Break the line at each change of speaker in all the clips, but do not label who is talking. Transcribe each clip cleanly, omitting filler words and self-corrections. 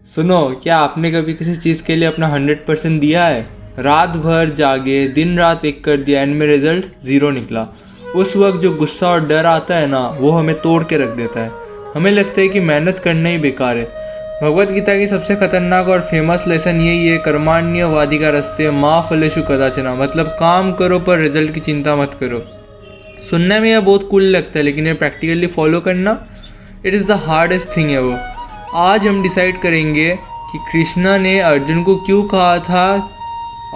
सुनो, क्या आपने कभी किसी चीज़ के लिए अपना 100% दिया है? रात भर जागे, दिन रात एक कर दिया, एंड में रिजल्ट 0 निकला। उस वक्त जो गुस्सा और डर आता है ना, वो हमें तोड़ के रख देता है। हमें लगता है कि मेहनत करना ही बेकार है। भगवत गीता की सबसे खतरनाक और फेमस लेसन यही है, कर्माण्यवाधिका रस्ते माँ फलेषु कदाचन, मतलब काम करो पर रिजल्ट की चिंता मत करो। सुनने में यह बहुत कूल लगता है, लेकिन ये प्रैक्टिकली फॉलो करना, it is the hardest thing ever. आज हम डिसाइड करेंगे कि कृष्णा ने अर्जुन को क्यों कहा था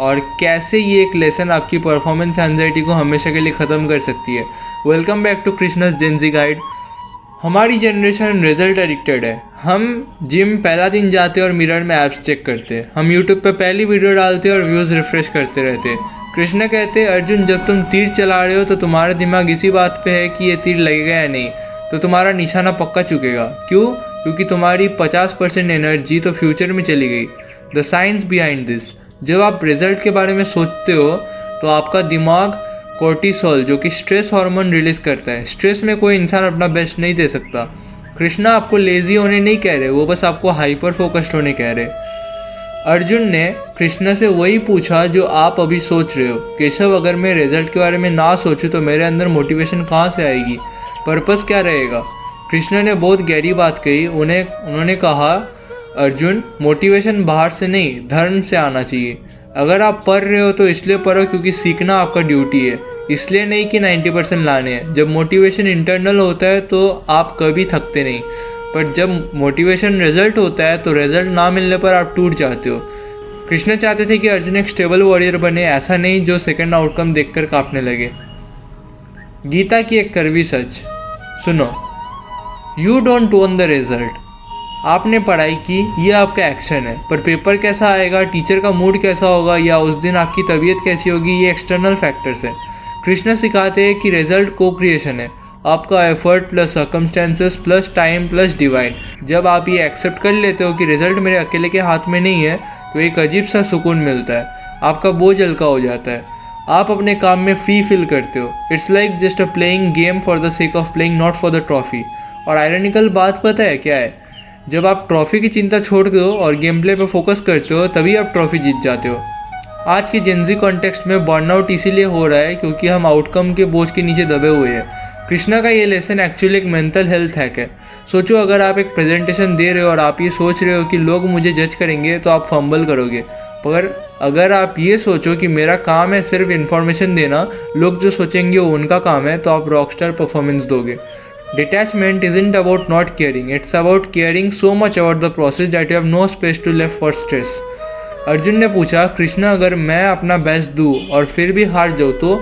और कैसे ये एक लेसन आपकी परफॉर्मेंस एंजाइटी को हमेशा के लिए ख़त्म कर सकती है। Welcome back to Krishna's Gen Z guide. हमारी जनरेशन रिजल्ट एडिक्टेड है। हम जिम पहला दिन जाते और मिरर में एप्स चेक करते। हम यूट्यूब पे पहली वीडियो डालते और व्यूज़ रिफ्रेश करते रहते। कृष्णा कहते, अर्जुन जब तुम तीर चला रहे हो तो तुम्हारा दिमाग इसी बात पे है कि ये तीर लगेगा या नहीं, तो तुम्हारा निशाना पक्का चुकेगा। क्यों? क्योंकि तुम्हारी 50% एनर्जी तो फ्यूचर में चली गई। द साइंस बिहाइंड दिस, जब आप रिजल्ट के बारे में सोचते हो तो आपका दिमाग कोर्टिसोल, जो कि स्ट्रेस हार्मोन, रिलीज करता है। स्ट्रेस में कोई इंसान अपना बेस्ट नहीं दे सकता। कृष्णा आपको लेजी होने नहीं कह रहे, वो बस आपको हाइपर फोकस्ड होने कह रहे। अर्जुन ने कृष्णा से वही पूछा जो आप अभी सोच रहे हो, केशव अगर मैं रिजल्ट के बारे में ना सोचूं तो मेरे अंदर मोटिवेशन कहाँ से आएगी, पर्पस क्या रहेगा। कृष्णा ने बहुत गहरी बात कही। उन्होंने कहा, अर्जुन मोटिवेशन बाहर से नहीं, धर्म से आना चाहिए। अगर आप पढ़ रहे हो तो इसलिए पढ़ो क्योंकि सीखना आपका ड्यूटी है, इसलिए नहीं कि 90% लाने हैं। जब मोटिवेशन इंटरनल होता है तो आप कभी थकते नहीं, पर जब मोटिवेशन रिजल्ट होता है तो रिजल्ट ना मिलने पर आप टूट जाते हो। कृष्णा चाहते थे कि अर्जुन एक स्टेबल वॉरियर बने, ऐसा नहीं जो सेकंड आउटकम देखकर कांपने लगे। गीता की एक कड़वी सच सुनो, you don't own the result. आपने पढ़ाई की, ये आपका एक्शन है, पर पेपर कैसा आएगा, टीचर का मूड कैसा होगा या उस दिन आपकी तबीयत कैसी होगी, ये एक्सटर्नल फैक्टर्स है। कृष्णा सिखाते हैं कि रिजल्ट को क्रिएशन है, आपका effort plus circumstances plus time plus divine. जब आप ये एक्सेप्ट कर लेते हो कि रिजल्ट मेरे अकेले के हाथ में नहीं है, तो एक अजीब सा सुकून मिलता है, आपका बोझ हल्का हो जाता है, आप अपने काम में फ्री फील करते हो। It's like just a playing game for the sake of playing, not for the trophy. और आयरनिकल बात पता है क्या है? जब आप ट्रॉफी की चिंता छोड़ दो और गेम प्ले पर फोकस करते हो, तभी आप ट्रॉफी जीत जाते हो। आज के जेनजी कॉन्टेक्स्ट में बर्नआउट इसीलिए हो रहा है क्योंकि हम आउटकम के बोझ के नीचे दबे हुए हैं। कृष्णा का ये लेसन एक्चुअली एक मेंटल हेल्थ हैक है। सोचो, अगर आप एक प्रेजेंटेशन दे रहे हो और आप ये सोच रहे हो कि लोग मुझे जज करेंगे, तो आप फंबल करोगे। पर अगर आप ये सोचो कि मेरा काम है सिर्फ इन्फॉर्मेशन देना, लोग जो सोचेंगे वो उनका काम है, तो आप रॉकस्टार परफॉर्मेंस दोगे। Detachment isn't about not caring, it's about caring so much about the process that you have no space to left for stress. Arjun ने पूछा, कृष्णा अगर मैं अपना बेस्ट दूँ और फिर भी हार जाऊँ तो?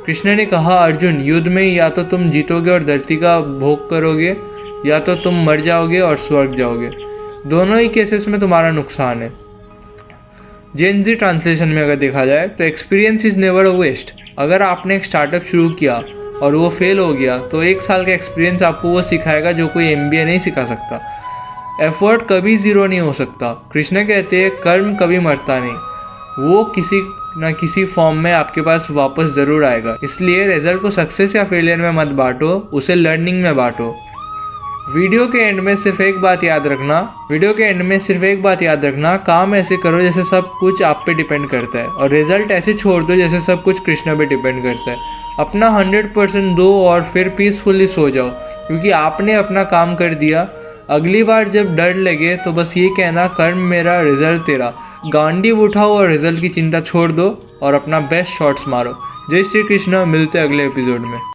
कृष्णा ने कहा, अर्जुन युद्ध में या तो तुम जीतोगे और धरती का भोग करोगे, या तो तुम मर जाओगे और स्वर्ग जाओगे। दोनों ही केसेस में तुम्हारा नुकसान है। जेनजी ट्रांसलेशन में अगर देखा जाए तो experience is never a waste. अगर आपने एक स्टार्टअप शुरू किया और वो फेल हो गया, तो 1 साल का एक्सपीरियंस आपको वो सिखाएगा जो कोई MBA नहीं सिखा सकता। एफर्ट कभी ज़ीरो नहीं हो सकता। कृष्णा कहते हैं, कर्म कभी मरता नहीं, वो किसी ना किसी फॉर्म में आपके पास वापस ज़रूर आएगा। इसलिए रिजल्ट को सक्सेस या फेलियर में मत बांटो, उसे लर्निंग में बांटो। वीडियो के एंड में सिर्फ एक बात याद रखना, काम ऐसे करो जैसे सब कुछ आप पे डिपेंड करता है, और रिजल्ट ऐसे छोड़ दो जैसे सब कुछ कृष्णा पे डिपेंड करता है। अपना 100% दो और फिर पीसफुली सो जाओ, क्योंकि आपने अपना काम कर दिया। अगली बार जब डर लगे तो बस ये कहना, कर्म मेरा रिजल्ट तेरा। गांडी उठाओ और रिजल्ट की चिंता छोड़ दो और अपना बेस्ट शॉट्स मारो। जय श्री कृष्ण। मिलते अगले एपिसोड में।